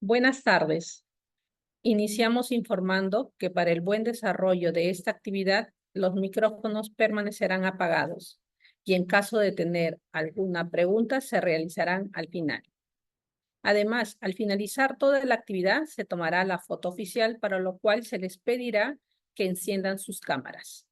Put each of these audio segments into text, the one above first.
Buenas tardes. Iniciamos informando que para el buen desarrollo de esta actividad, los micrófonos permanecerán apagados y en caso de tener alguna pregunta se realizarán al final. Además, al finalizar toda la actividad, se tomará la foto oficial, para lo cual se les pedirá que enciendan sus cámaras.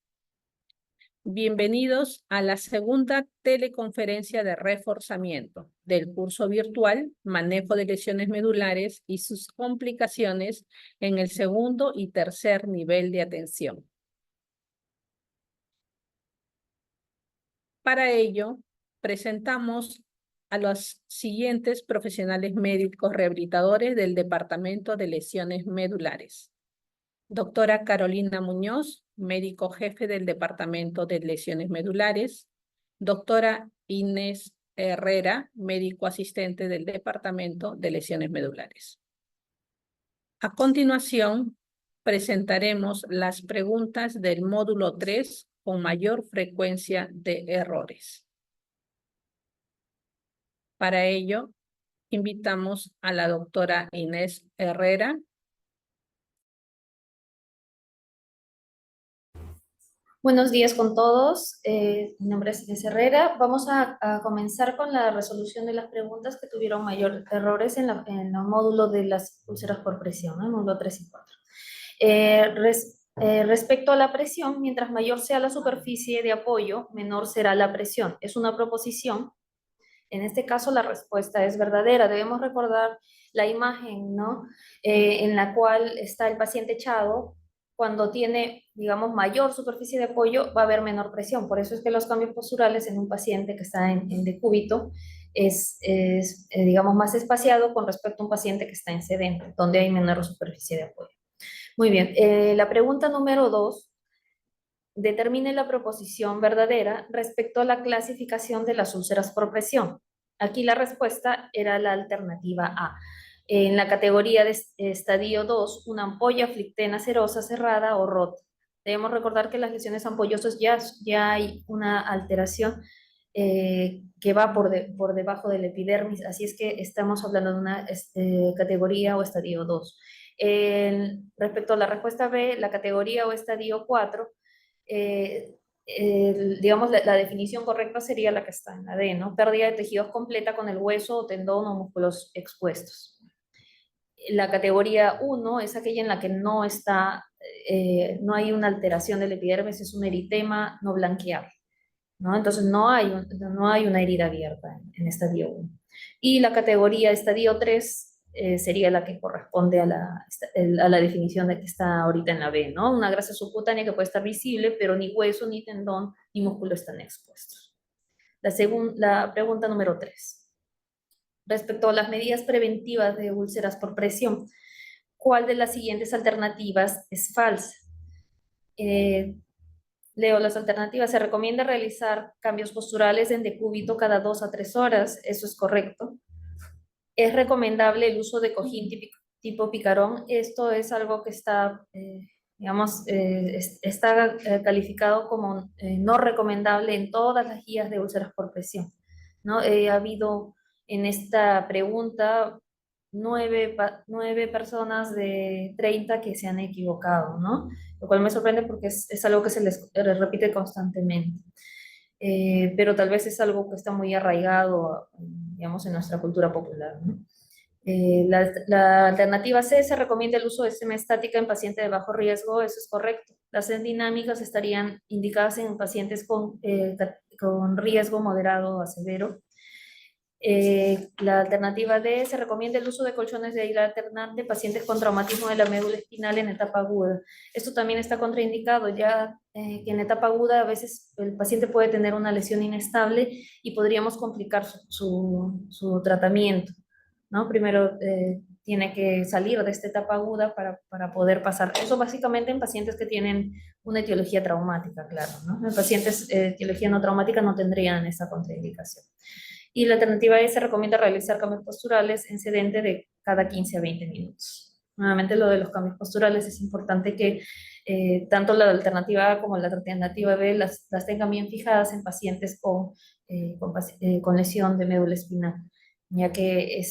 Bienvenidos a la segunda teleconferencia de reforzamiento del curso virtual Manejo de lesiones medulares y sus complicaciones en el segundo y tercer nivel de atención. Para ello, presentamos a los siguientes profesionales médicos rehabilitadores del Departamento de Lesiones Medulares. Doctora Carolina Muñoz, médico jefe del Departamento de Lesiones Medulares. Doctora Inés Herrera, médico asistente del Departamento de Lesiones Medulares. A continuación, presentaremos las preguntas del módulo 3 con mayor frecuencia de errores. Para ello, invitamos a la doctora Inés Herrera. Buenos días con todos, mi nombre es Inés Herrera. Vamos a comenzar con la resolución de las preguntas que tuvieron mayor errores en el módulo de las úlceras por presión, ¿no? El módulo 3 y 4. Respecto a la presión, mientras mayor sea la superficie de apoyo, menor será la presión. Es una proposición. En este caso la respuesta es verdadera. Debemos recordar la imagen, ¿no? En la cual está el paciente echado. Cuando tiene, digamos, mayor superficie de apoyo, va a haber menor presión. Por eso es que los cambios posturales en un paciente que está en decúbito digamos, más espaciado con respecto a un paciente que está en sedente, donde hay menor superficie de apoyo. Muy bien, la pregunta número 2. Determine la proposición verdadera respecto a la clasificación de las úlceras por presión. Aquí la respuesta era la alternativa A. En la categoría de estadio 2, una ampolla flictena serosa cerrada o rota. Debemos recordar que las lesiones ampollosas ya hay una alteración que va por debajo del epidermis, así es que estamos hablando de una categoría o estadio 2. Respecto a la respuesta B, la categoría o estadio 4, digamos, la definición correcta sería la que está en la D, ¿no? Pérdida de tejidos completa con el hueso o tendón o músculos expuestos. La categoría 1 es aquella en la que no hay una alteración del epidermis, es un eritema no blanqueable, ¿no? Entonces no hay una herida abierta en estadio 1. Y la categoría estadio 3 sería la que corresponde a la definición de que está ahorita en la B, ¿no? Una grasa subcutánea que puede estar visible, pero ni hueso, ni tendón, ni músculo están expuestos. La pregunta número 3. Respecto a las medidas preventivas de úlceras por presión, ¿cuál de las siguientes alternativas es falsa? Leo las alternativas. Se recomienda realizar cambios posturales en decúbito cada 2 a 3 horas. Eso es correcto. Es recomendable el uso de cojín tipo picarón. Esto es algo que está, digamos, está calificado como no recomendable en todas las guías de úlceras por presión, ¿no? Ha habido en esta pregunta 9 personas de 30 que se han equivocado, ¿no? Lo cual me sorprende porque es algo que se les repite constantemente. Pero tal vez es algo que está muy arraigado, digamos, en nuestra cultura popular, ¿no? La alternativa C, se recomienda el uso de semestática en pacientes de bajo riesgo. Eso es correcto. Las dinámicas estarían indicadas en pacientes con riesgo moderado a severo. La alternativa D, se recomienda el uso de colchones de aire alternante en pacientes con traumatismo de la médula espinal en etapa aguda. Esto también está contraindicado, ya que en etapa aguda a veces el paciente puede tener una lesión inestable y podríamos complicar su tratamiento, ¿no? Primero tiene que salir de esta etapa aguda para poder pasar. Eso básicamente en pacientes que tienen una etiología traumática, claro, ¿no? En pacientes etiología no traumática no tendrían esa contraindicación. Y la alternativa es, se recomienda realizar cambios posturales en sedente de cada 15 a 20 minutos. Nuevamente lo de los cambios posturales es importante que tanto la alternativa A como la alternativa B las tengan bien fijadas en pacientes con lesión de médula espinal. ya que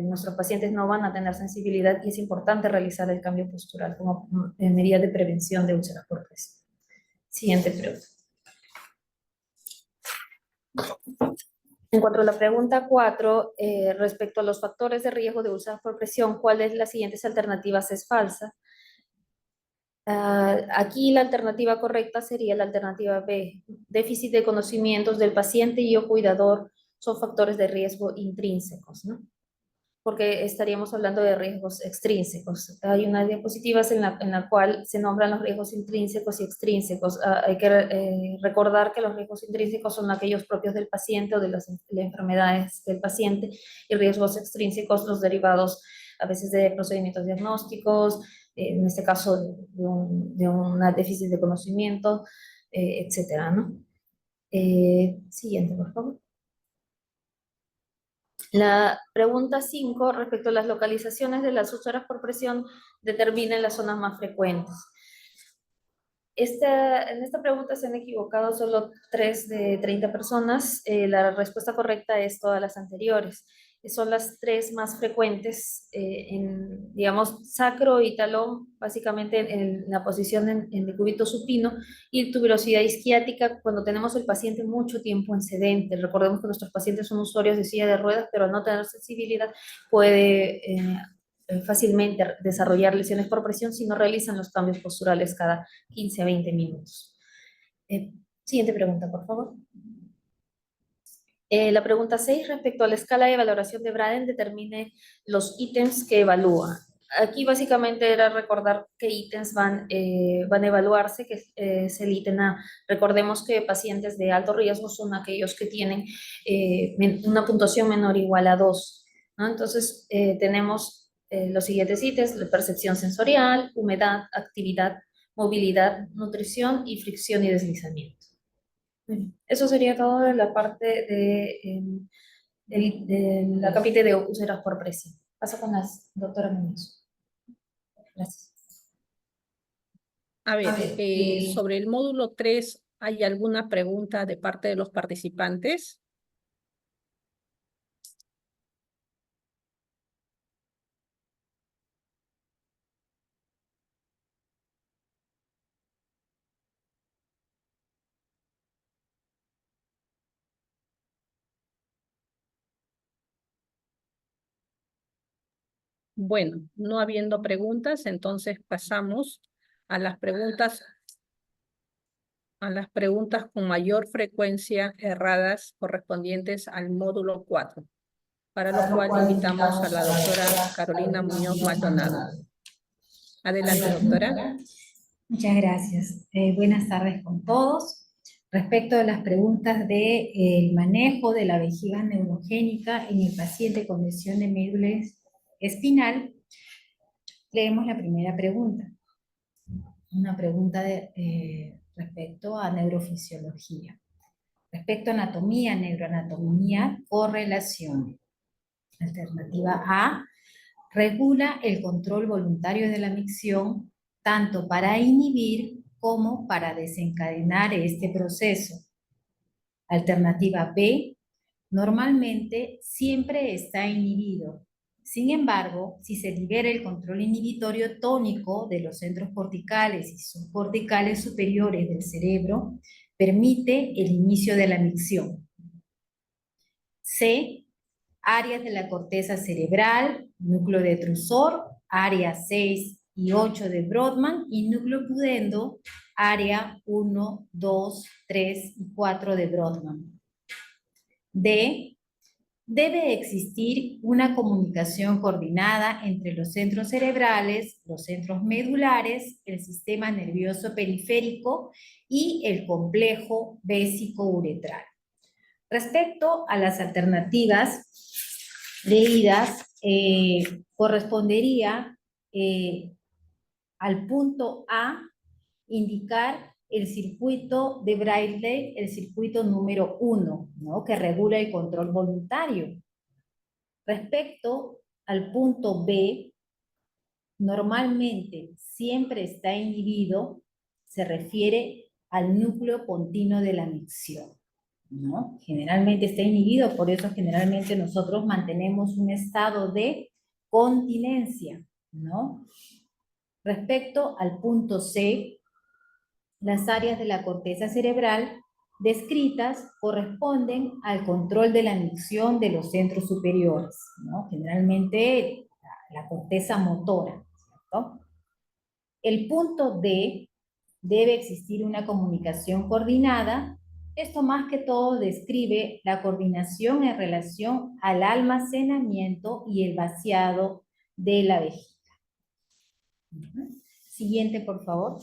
nuestros pacientes no van a tener sensibilidad y es importante realizar el cambio postural como medida de prevención de úlceras por presión. Siguiente pregunta. En cuanto a la pregunta 4, respecto a los factores de riesgo de úlceras por presión, ¿cuál de las siguientes alternativas es falsa? Aquí la alternativa correcta sería la alternativa B. Déficit de conocimientos del paciente y o cuidador son factores de riesgo intrínsecos, ¿no? Porque estaríamos hablando de riesgos extrínsecos. Hay unas diapositivas en la cual se nombran los riesgos intrínsecos y extrínsecos. Hay que recordar que los riesgos intrínsecos son aquellos propios del paciente o de las enfermedades del paciente, y riesgos extrínsecos los derivados a veces de procedimientos diagnósticos, en este caso de un déficit de conocimiento, etcétera, ¿no? Siguiente, por favor. La pregunta 5, respecto a las localizaciones de las úlceras por presión, determinen las zonas más frecuentes. En esta pregunta se han equivocado solo 3 de 30 personas. La respuesta correcta es todas las anteriores. Son las 3 más frecuentes digamos, sacro y talón, básicamente en la posición en decúbito supino, y tuberosidad isquiática cuando tenemos el paciente mucho tiempo en sedente. Recordemos que nuestros pacientes son usuarios de silla de ruedas, pero al no tener sensibilidad puede fácilmente desarrollar lesiones por presión si no realizan los cambios posturales cada 15 a 20 minutos. Siguiente pregunta, por favor. La pregunta 6, respecto a la escala de valoración de Braden, determine los ítems que evalúa. Aquí básicamente era recordar qué ítems van a evaluarse, que es el ítem A. Recordemos que pacientes de alto riesgo son aquellos que tienen una puntuación menor o igual a 2, ¿no? Entonces, tenemos los siguientes ítems: la percepción sensorial, humedad, actividad, movilidad, nutrición y fricción y deslizamiento. Eso sería todo de la parte de la capítulo de úlceras por presión. Paso con la doctora Muñoz. Gracias. A ver, sobre el módulo 3, ¿hay alguna pregunta de parte de los participantes? Bueno, no habiendo preguntas, entonces pasamos a las preguntas con mayor frecuencia erradas correspondientes al módulo 4, para lo cual invitamos a la doctora Carolina Muñoz Maldonado. Adelante, doctora. Muchas gracias. Buenas tardes con todos. Respecto a las preguntas del manejo de la vejiga neurogénica en el paciente con lesión de médula espinal, leemos la primera pregunta. Una pregunta respecto a neurofisiología. Respecto a anatomía, neuroanatomía, correlación. Alternativa A, regula el control voluntario de la micción tanto para inhibir como para desencadenar este proceso. Alternativa B, normalmente siempre está inhibido. Sin embargo, si se libera el control inhibitorio tónico de los centros corticales y subcorticales superiores del cerebro, permite el inicio de la micción. C, áreas de la corteza cerebral, núcleo detrusor, área 6 y 8 de Brodmann, y núcleo pudendo, área 1, 2, 3 y 4 de Brodmann. D, debe existir una comunicación coordinada entre los centros cerebrales, los centros medulares, el sistema nervioso periférico y el complejo vésico-uretral. Respecto a las alternativas leídas, correspondería al punto A indicar el circuito de Braille, el circuito número 1, ¿no?, que regula el control voluntario. Respecto al punto B, normalmente siempre está inhibido, se refiere al núcleo pontino de la micción. ¿no? Generalmente está inhibido, por eso generalmente nosotros mantenemos un estado de continencia, ¿no? Respecto al punto C, las áreas de la corteza cerebral descritas corresponden al control de la micción de los centros superiores, ¿no? Generalmente la corteza motora, ¿cierto? El punto D, debe existir una comunicación coordinada. Esto más que todo describe la coordinación en relación al almacenamiento y el vaciado de la vejiga. Siguiente, por favor.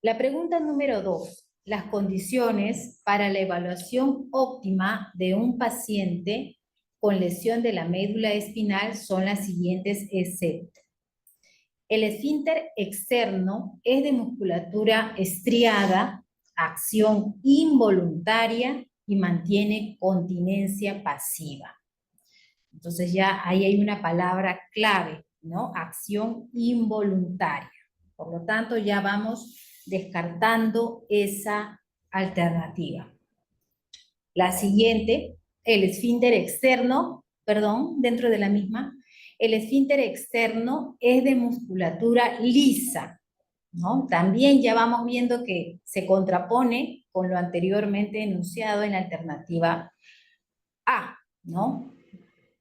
La pregunta número 2. Las condiciones para la evaluación óptima de un paciente con lesión de la médula espinal son las siguientes, excepto: el esfínter externo es de musculatura estriada, acción involuntaria y mantiene continencia pasiva. Entonces ya ahí hay una palabra clave, ¿no? Acción involuntaria. Por lo tanto, ya vamos descartando esa alternativa. La siguiente, el esfínter externo, perdón, dentro de la misma, el esfínter externo es de musculatura lisa, ¿no? También ya vamos viendo que se contrapone con lo anteriormente enunciado en la alternativa A, ¿no?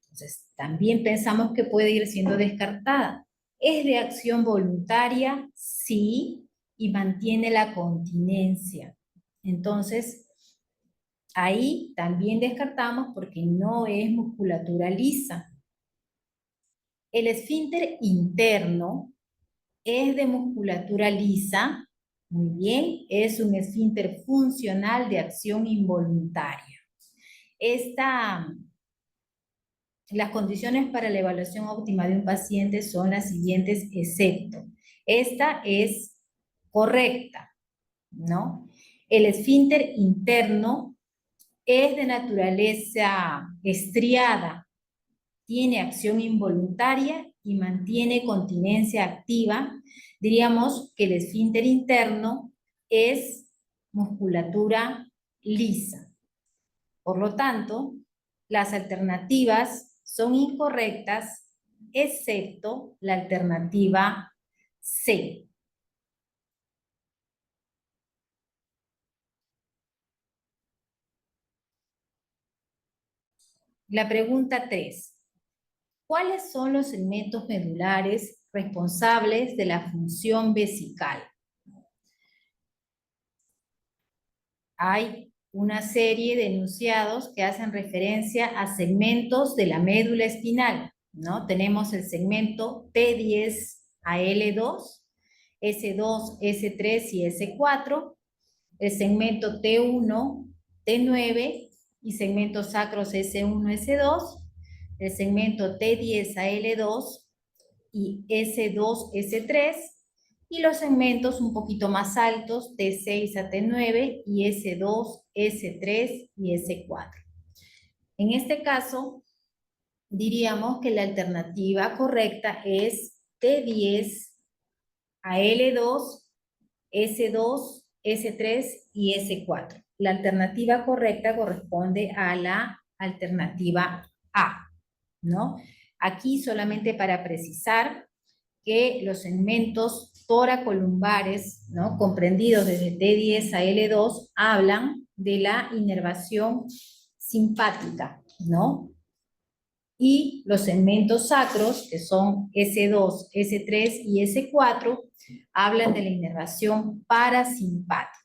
Entonces, también pensamos que puede ir siendo descartada. ¿Es de acción voluntaria? Sí, y mantiene la continencia. Entonces, ahí también descartamos porque no es musculatura lisa. El esfínter interno es de musculatura lisa. Muy bien, es un esfínter funcional de acción involuntaria. Las condiciones para la evaluación óptima de un paciente son las siguientes, excepto. Esta es correcta, ¿no? El esfínter interno es de naturaleza estriada, tiene acción involuntaria y mantiene continencia activa. Diríamos que el esfínter interno es musculatura lisa. Por lo tanto, las alternativas son incorrectas, excepto la alternativa C. La pregunta 3. ¿Cuáles son los segmentos medulares responsables de la función vesical? Hay una serie de enunciados que hacen referencia a segmentos de la médula espinal, ¿no? Tenemos el segmento T10 a L2, S2, S3 y S4, el segmento T1, T9 y segmentos sacros S1, S2, el segmento T10 a L2 y S2, S3, y los segmentos un poquito más altos, T6 a T9 y S2, S3 y S4. En este caso, diríamos que la alternativa correcta es T10 a L2, S2, S3 y S4. La alternativa correcta corresponde a la alternativa A, ¿no? Aquí solamente para precisar que los segmentos toracolumbares, ¿no?, comprendidos desde T10 a L2, hablan de la inervación simpática, ¿no? Y los segmentos sacros, que son S2, S3 y S4, hablan de la inervación parasimpática.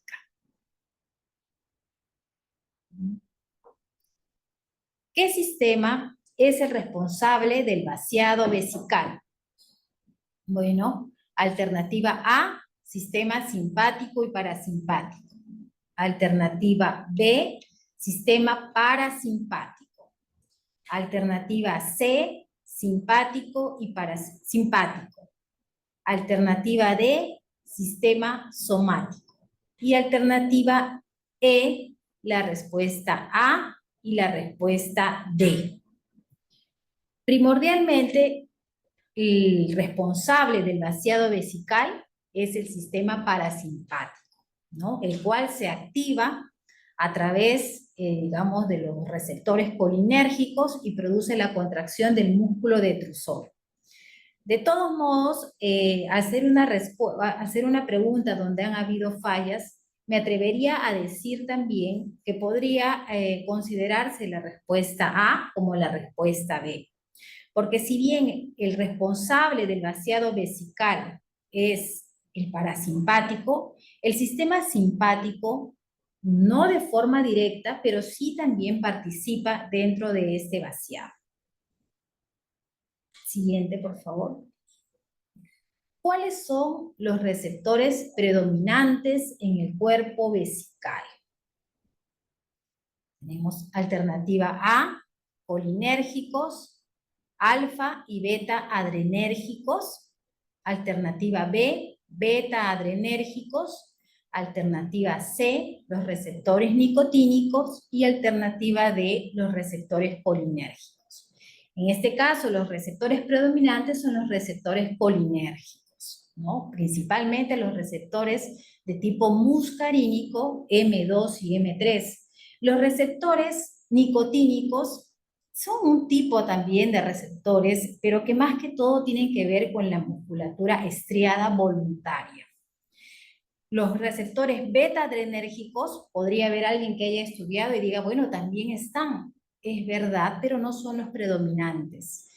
¿Qué sistema es el responsable del vaciado vesical? Bueno, alternativa A, sistema simpático y parasimpático. Alternativa B, sistema parasimpático. Alternativa C, simpático y parasimpático. Alternativa D, sistema somático. Y alternativa E, la respuesta A y la respuesta D. Primordialmente, el responsable del vaciado vesical es el sistema parasimpático. ¿no? El cual se activa a través, digamos, de los receptores colinérgicos y produce la contracción del músculo detrusor. De todos modos, hacer una pregunta donde han habido fallas, me atrevería a decir también que podría considerarse la respuesta A como la respuesta B. Porque si bien el responsable del vaciado vesical es el parasimpático, el sistema simpático, no de forma directa, pero sí también participa dentro de este vaciado. Siguiente, por favor. ¿Cuáles son los receptores predominantes en el cuerpo vesical? Tenemos alternativa A, colinérgicos, alfa y beta adrenérgicos. Alternativa B, beta adrenérgicos. Alternativa C, los receptores nicotínicos. Y alternativa D, los receptores colinérgicos. En este caso, los receptores predominantes son los receptores colinérgicos, ¿no? Principalmente los receptores de tipo muscarínico, M2 y M3. Los receptores nicotínicos son un tipo también de receptores, pero que más que todo tienen que ver con la musculatura estriada voluntaria. Los receptores beta-adrenérgicos, podría haber alguien que haya estudiado y diga, bueno, también están. Es verdad, pero no son los predominantes.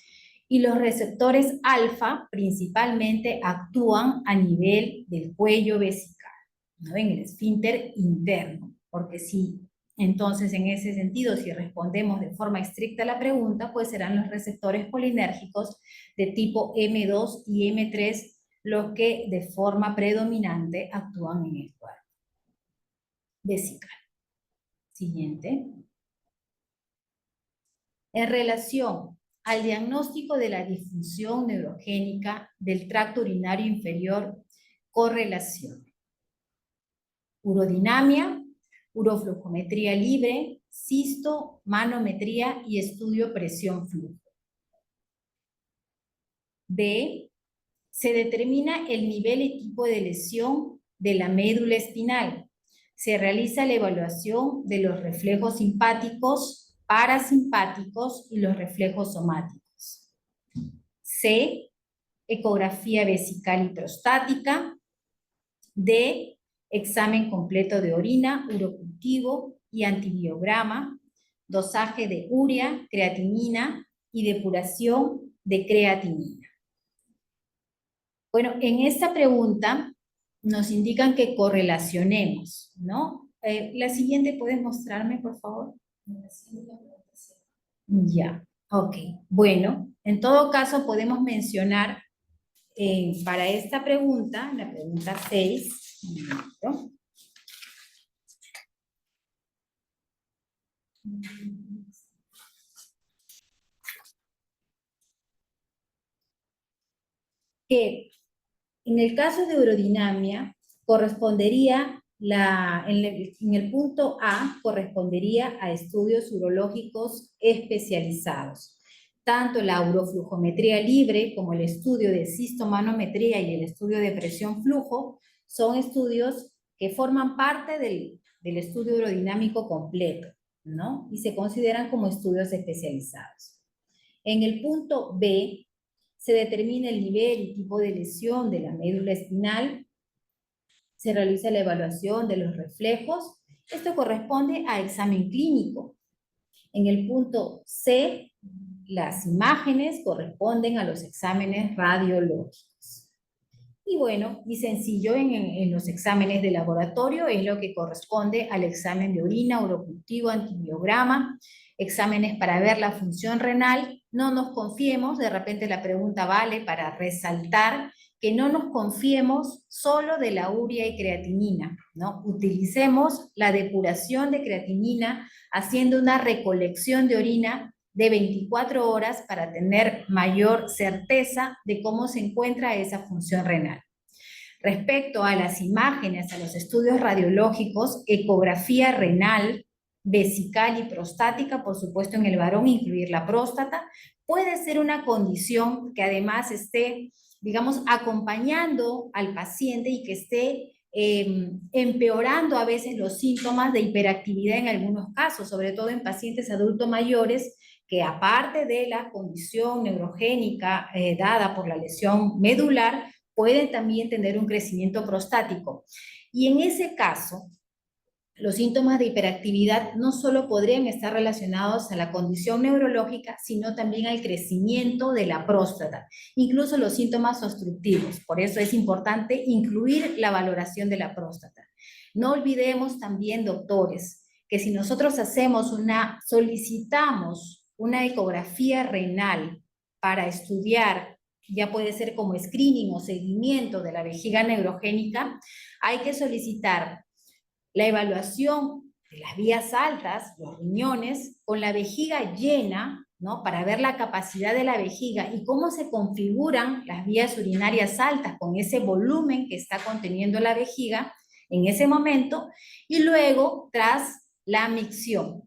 Y los receptores alfa principalmente actúan a nivel del cuello vesical, ¿no? En el esfínter interno, porque sí. Entonces, en ese sentido, si respondemos de forma estricta a la pregunta, pues serán los receptores colinérgicos de tipo M2 y M3 los que de forma predominante actúan en el cuerpo vesical. Siguiente. En relación al diagnóstico de la disfunción neurogénica del tracto urinario inferior, correlación. Urodinamia, uroflujometría libre, cisto, manometría y estudio presión-flujo. B. Se determina el nivel y tipo de lesión de la médula espinal. Se realiza la evaluación de los reflejos simpáticos, parasimpáticos y los reflejos somáticos. C. Ecografía vesical y prostática. D. Examen completo de orina, urocultivo y antibiograma, dosaje de urea, creatinina y depuración de creatinina. Bueno, en esta pregunta nos indican que correlacionemos, ¿no? La siguiente, ¿puedes mostrarme, por favor? Ya, ok. Bueno, en todo caso podemos mencionar para esta pregunta, la pregunta 6, que en el caso de urodinamia correspondería, en el punto A, correspondería a estudios urológicos especializados. Tanto la uroflujometría libre como el estudio de cistomanometría y el estudio de presión-flujo son estudios que forman parte del estudio urodinámico completo, ¿no? Y se consideran como estudios especializados. En el punto B, se determina el nivel y tipo de lesión de la médula espinal, se realiza la evaluación de los reflejos, esto corresponde a examen clínico. En el punto C, las imágenes corresponden a los exámenes radiológicos. Y bueno, y sencillo en los exámenes de laboratorio es lo que corresponde al examen de orina, urocultivo, antibiograma, exámenes para ver la función renal. No nos confiemos, de repente la pregunta vale para resaltar que no nos confiemos solo de la urea y creatinina, ¿no? Utilicemos la depuración de creatinina haciendo una recolección de orina de 24 horas para tener mayor certeza de cómo se encuentra esa función renal. Respecto a las imágenes, a los estudios radiológicos, ecografía renal, vesical y prostática, por supuesto en el varón incluir la próstata, puede ser una condición que además esté, digamos, acompañando al paciente y que esté empeorando a veces los síntomas de hiperactividad en algunos casos, sobre todo en pacientes adultos mayores, que aparte de la condición neurogénica dada por la lesión medular, pueden también tener un crecimiento prostático. Y en ese caso, los síntomas de hiperactividad no solo podrían estar relacionados a la condición neurológica, sino también al crecimiento de la próstata, incluso los síntomas obstructivos. Por eso es importante incluir la valoración de la próstata. No olvidemos también, doctores, que si nosotros solicitamos una ecografía renal para estudiar, ya puede ser como screening o seguimiento de la vejiga neurogénica, hay que solicitar la evaluación de las vías altas, los riñones, con la vejiga llena, ¿no? Para ver la capacidad de la vejiga y cómo se configuran las vías urinarias altas con ese volumen que está conteniendo la vejiga en ese momento, y luego tras la micción.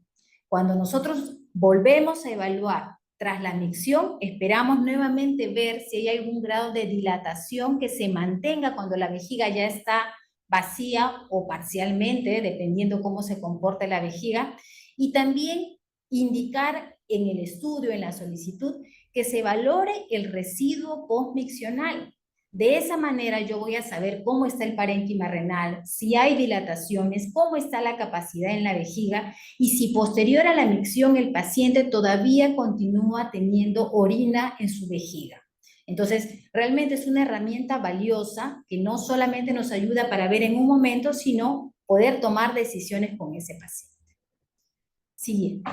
Cuando nosotros volvemos a evaluar tras la micción, esperamos nuevamente ver si hay algún grado de dilatación que se mantenga cuando la vejiga ya está vacía o parcialmente, dependiendo cómo se comporte la vejiga, y también indicar en el estudio, en la solicitud, que se valore el residuo postmiccional. De esa manera yo voy a saber cómo está el parénquima renal, si hay dilataciones, cómo está la capacidad en la vejiga y si posterior a la micción el paciente todavía continúa teniendo orina en su vejiga. Entonces, realmente es una herramienta valiosa que no solamente nos ayuda para ver en un momento, sino poder tomar decisiones con ese paciente. Siguiente.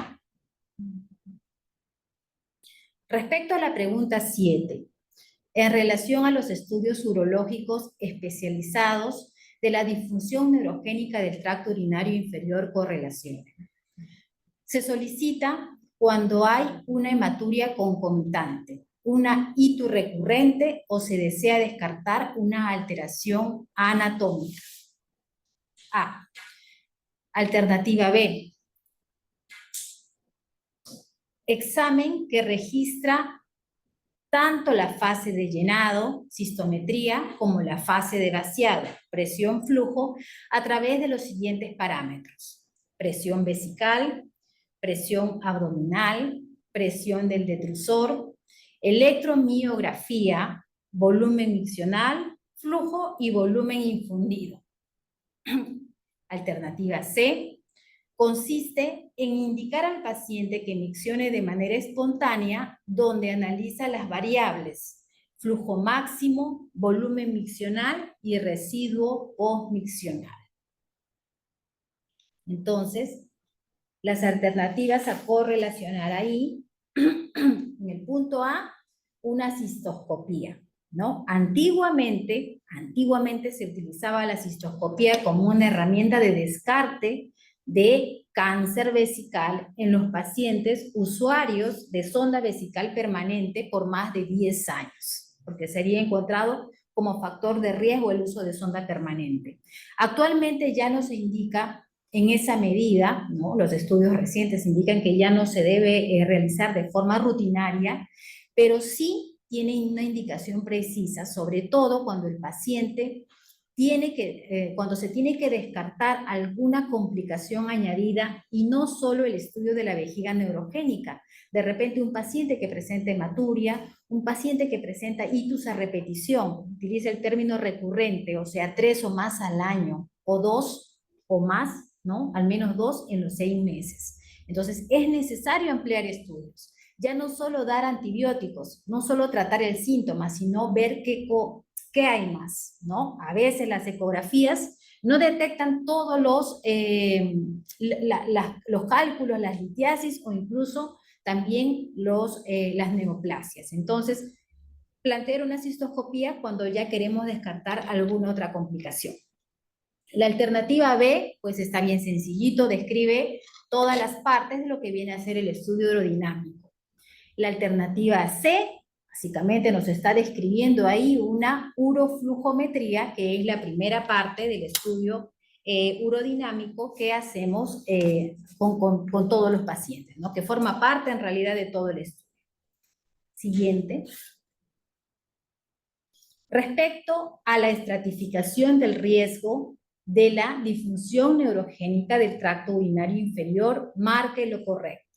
Respecto a la pregunta 7, en relación a los estudios urológicos especializados de la disfunción neurogénica del tracto urinario inferior correlación. Se solicita cuando hay una hematuria concomitante, una ITU recurrente o se desea descartar una alteración anatómica. A. Alternativa B. Examen que registra tanto la fase de llenado, cistometría, como la fase de vaciado, presión, flujo, a través de los siguientes parámetros: presión vesical, presión abdominal, presión del detrusor, electromiografía, volumen miccional, flujo y volumen infundido. Alternativa C. Consiste en indicar al paciente que miccione de manera espontánea, donde analiza las variables: flujo máximo, volumen miccional y residuo postmiccional. Entonces, las alternativas a correlacionar ahí, en el punto A, una cistoscopía, ¿no? Antiguamente se utilizaba la cistoscopía como una herramienta de descarte de cáncer vesical en los pacientes usuarios de sonda vesical permanente por más de 10 años, porque sería encontrado como factor de riesgo el uso de sonda permanente. Actualmente ya no se indica en esa medida, ¿no? Los estudios recientes indican que ya no se debe realizar de forma rutinaria, pero sí tiene una indicación precisa, sobre todo cuando el paciente cuando se tiene que descartar alguna complicación añadida y no solo el estudio de la vejiga neurogénica. De repente un paciente que presenta hematuria, un paciente que presenta itus a repetición, utiliza el término recurrente, o sea, 3 o más al año, o 2 o más, ¿no? Al menos 2 en los 6 meses. Entonces, es necesario ampliar estudios. Ya no solo dar antibióticos, no solo tratar el síntoma, sino ver qué hay más, ¿no? A veces las ecografías no detectan todos los cálculos, las litiasis o incluso también las neoplasias. Entonces, plantear una cistoscopía cuando ya queremos descartar alguna otra complicación. La alternativa B, pues está bien sencillito, describe todas las partes de lo que viene a ser el estudio urodinámico. La alternativa C, básicamente nos está describiendo ahí una uroflujometría, que es la primera parte del estudio urodinámico que hacemos con todos los pacientes, ¿no? Que forma parte en realidad de todo el estudio. Siguiente. Respecto a la estratificación del riesgo de la disfunción neurogénica del tracto urinario inferior, marque lo correcto.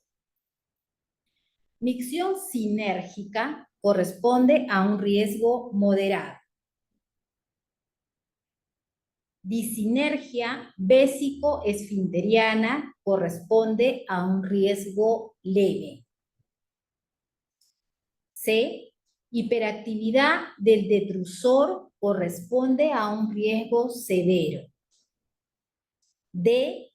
Micción sinérgica corresponde a un riesgo moderado. Disinergia vésico-esfinteriana corresponde a un riesgo leve. C. Hiperactividad del detrusor corresponde a un riesgo severo. D.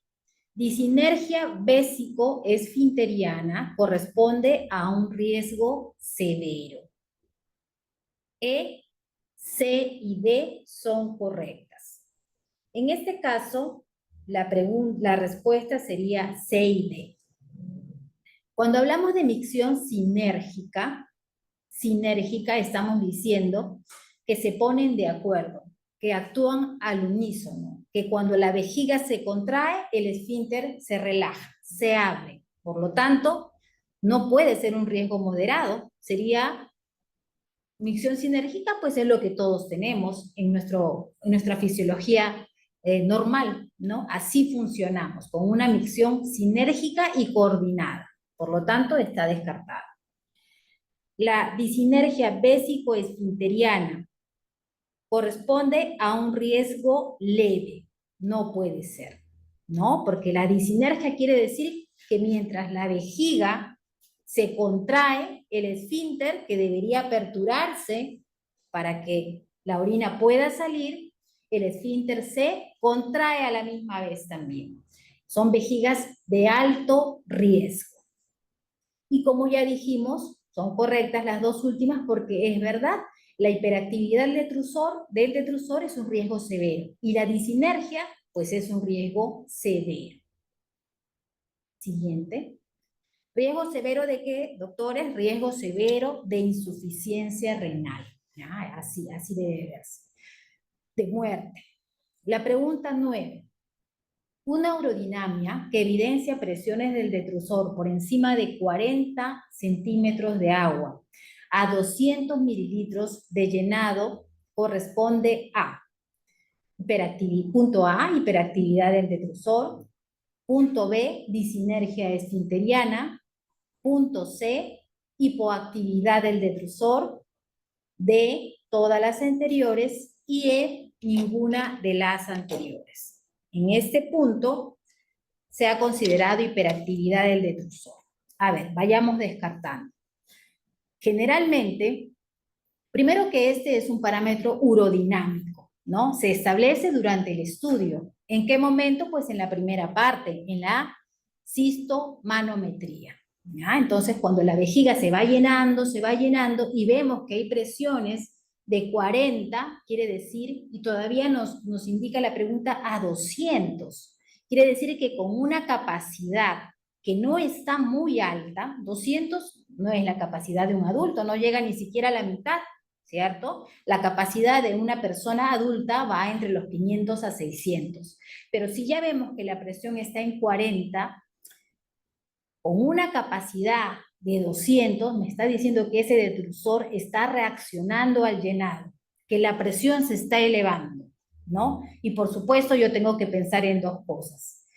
Disinergia vésico-esfinteriana corresponde a un riesgo severo. E, C y D son correctas. En este caso, la respuesta sería C y D. Cuando hablamos de micción sinérgica estamos diciendo que se ponen de acuerdo, que actúan al unísono, que cuando la vejiga se contrae, el esfínter se relaja, se abre. Por lo tanto, no puede ser un riesgo moderado, sería micción sinérgica, pues es lo que todos tenemos en nuestra fisiología normal, ¿no? Así funcionamos, con una micción sinérgica y coordinada. Por lo tanto, está descartada. La disinergia vésico-esfinteriana corresponde a un riesgo leve. No puede ser, ¿no? Porque la disinergia quiere decir que mientras la vejiga se contrae, el esfínter, que debería aperturarse para que la orina pueda salir, el esfínter se contrae a la misma vez también. Son vejigas de alto riesgo. Y como ya dijimos, son correctas las dos últimas porque es verdad, la hiperactividad del detrusor es un riesgo severo y la disinergia, pues es un riesgo severo. Siguiente. ¿Riesgo severo de qué, doctores? Riesgo severo de insuficiencia renal. ¿Ya? Así debe verse. De muerte. La pregunta 9. Una urodinamia que evidencia presiones del detrusor por encima de 40 centímetros de agua a 200 mililitros de llenado corresponde a punto A, hiperactividad del detrusor, punto B, disinergia esfinteriana, punto C, hipoactividad del detrusor, D, todas las anteriores y E, ninguna de las anteriores. En este punto se ha considerado hiperactividad del detrusor. A ver, vayamos descartando. Generalmente, primero que este es un parámetro urodinámico, ¿no? Se establece durante el estudio. ¿En qué momento? Pues en la primera parte, en la cistomanometría. ¿Ya? Entonces, cuando la vejiga se va llenando y vemos que hay presiones de 40, quiere decir, y todavía nos indica la pregunta a 200, quiere decir que con una capacidad que no está muy alta, 200 no es la capacidad de un adulto, no llega ni siquiera a la mitad, ¿cierto? La capacidad de una persona adulta va entre los 500 a 600, pero si ya vemos que la presión está en 40, con una capacidad de 200, me está diciendo que ese detrusor está reaccionando al llenado, que la presión se está elevando, ¿no? Y por supuesto yo tengo que pensar en dos cosas.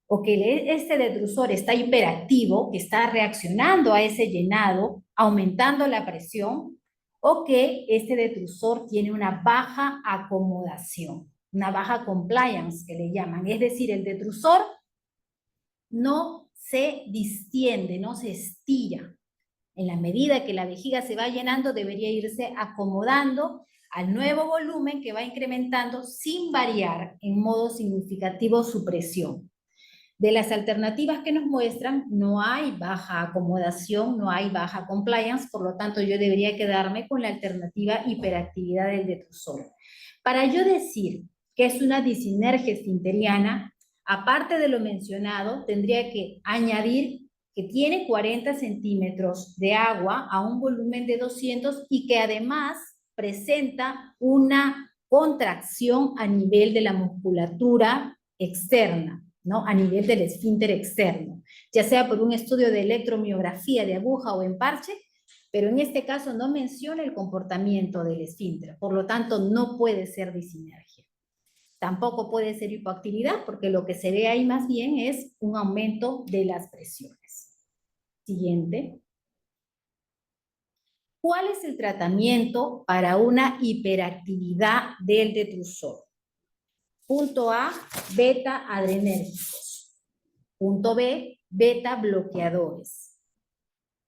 O que este detrusor está hiperactivo, que está reaccionando a ese llenado, aumentando la presión, o que este detrusor tiene una baja acomodación, una baja compliance que le llaman. Es decir, el detrusor no se distiende, no se estira. En la medida que la vejiga se va llenando, debería irse acomodando al nuevo volumen que va incrementando sin variar en modo significativo su presión. De las alternativas que nos muestran, no hay baja acomodación, no hay baja compliance, por lo tanto yo debería quedarme con la alternativa hiperactividad del detrusor. Para yo decir que es una disinergia esfinteriana, aparte de lo mencionado, tendría que añadir que tiene 40 centímetros de agua a un volumen de 200 y que además presenta una contracción a nivel de la musculatura externa, ¿no? A nivel del esfínter externo, ya sea por un estudio de electromiografía de aguja o en parche, pero en este caso no menciona el comportamiento del esfínter, por lo tanto no puede ser disinergia. Tampoco puede ser hipoactividad, porque lo que se ve ahí más bien es un aumento de las presiones. Siguiente. ¿Cuál es el tratamiento para una hiperactividad del detrusor? Punto A, beta-adrenérgicos. Punto B, beta-bloqueadores.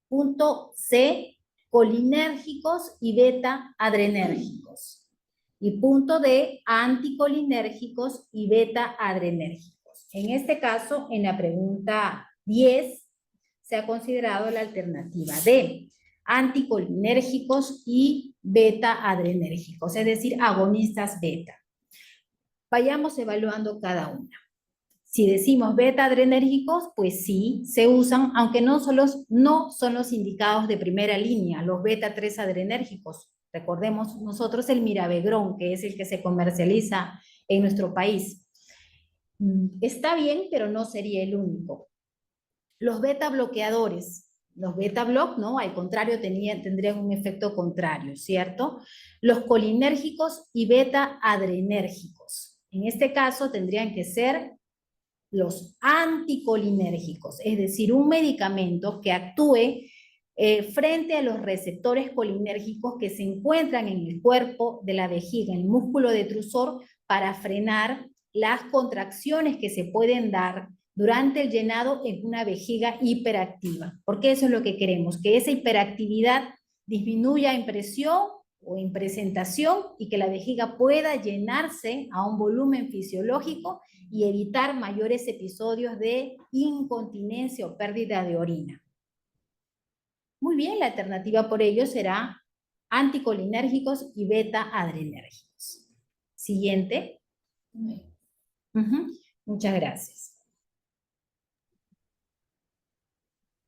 Punto C, colinérgicos y beta-adrenérgicos. Y punto D, anticolinérgicos y beta-adrenérgicos. En este caso, en la pregunta 10, se ha considerado la alternativa D, anticolinérgicos y beta-adrenérgicos, es decir, agonistas beta. Vayamos evaluando cada una. Si decimos beta-adrenérgicos, pues sí, se usan, aunque no son los indicados de primera línea, los beta-3 adrenérgicos. Recordemos nosotros el Miravigrón, que es el que se comercializa en nuestro país. Está bien, pero no sería el único. Los beta-bloqueadores, los beta-block, ¿no? Al contrario, tendrían un efecto contrario, ¿cierto? Los colinérgicos y beta-adrenérgicos. En este caso tendrían que ser los anticolinérgicos, es decir, un medicamento que actúe frente a los receptores colinérgicos que se encuentran en el cuerpo de la vejiga, en el músculo detrusor, para frenar las contracciones que se pueden dar durante el llenado en una vejiga hiperactiva, porque eso es lo que queremos, que esa hiperactividad disminuya en presión o en presentación y que la vejiga pueda llenarse a un volumen fisiológico y evitar mayores episodios de incontinencia o pérdida de orina. Muy bien, la alternativa por ello será anticolinérgicos y beta-adrenérgicos. Siguiente. Muchas gracias.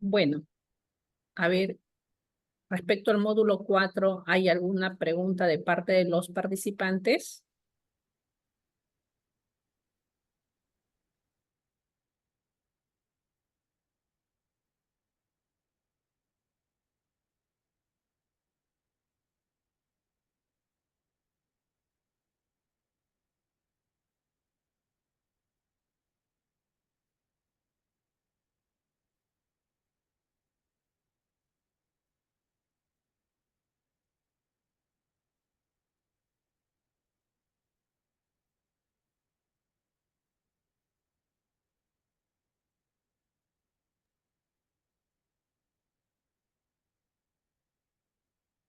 Bueno, a ver, respecto al módulo 4, ¿hay alguna pregunta de parte de los participantes?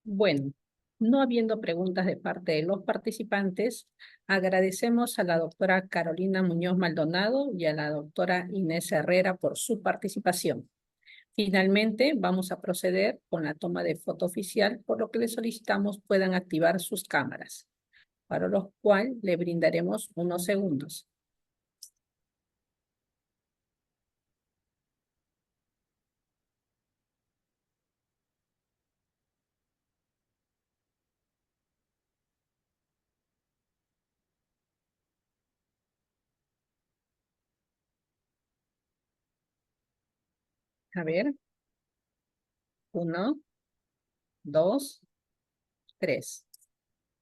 Bueno, no habiendo preguntas de parte de los participantes, agradecemos a la doctora Carolina Muñoz Maldonado y a la doctora Inés Herrera por su participación. Finalmente, vamos a proceder con la toma de foto oficial, por lo que les solicitamos puedan activar sus cámaras, para lo cual le brindaremos unos segundos. A ver. 1, 2, 3.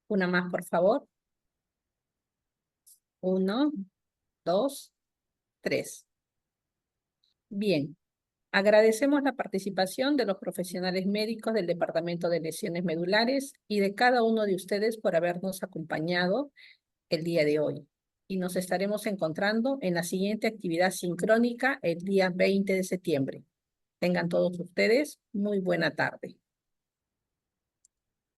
Una más, por favor. 1, 2, 3. Bien. Agradecemos la participación de los profesionales médicos del Departamento de Lesiones Medulares y de cada uno de ustedes por habernos acompañado el día de hoy. Y nos estaremos encontrando en la siguiente actividad sincrónica el día 20 de septiembre. Tengan todos ustedes muy buena tarde.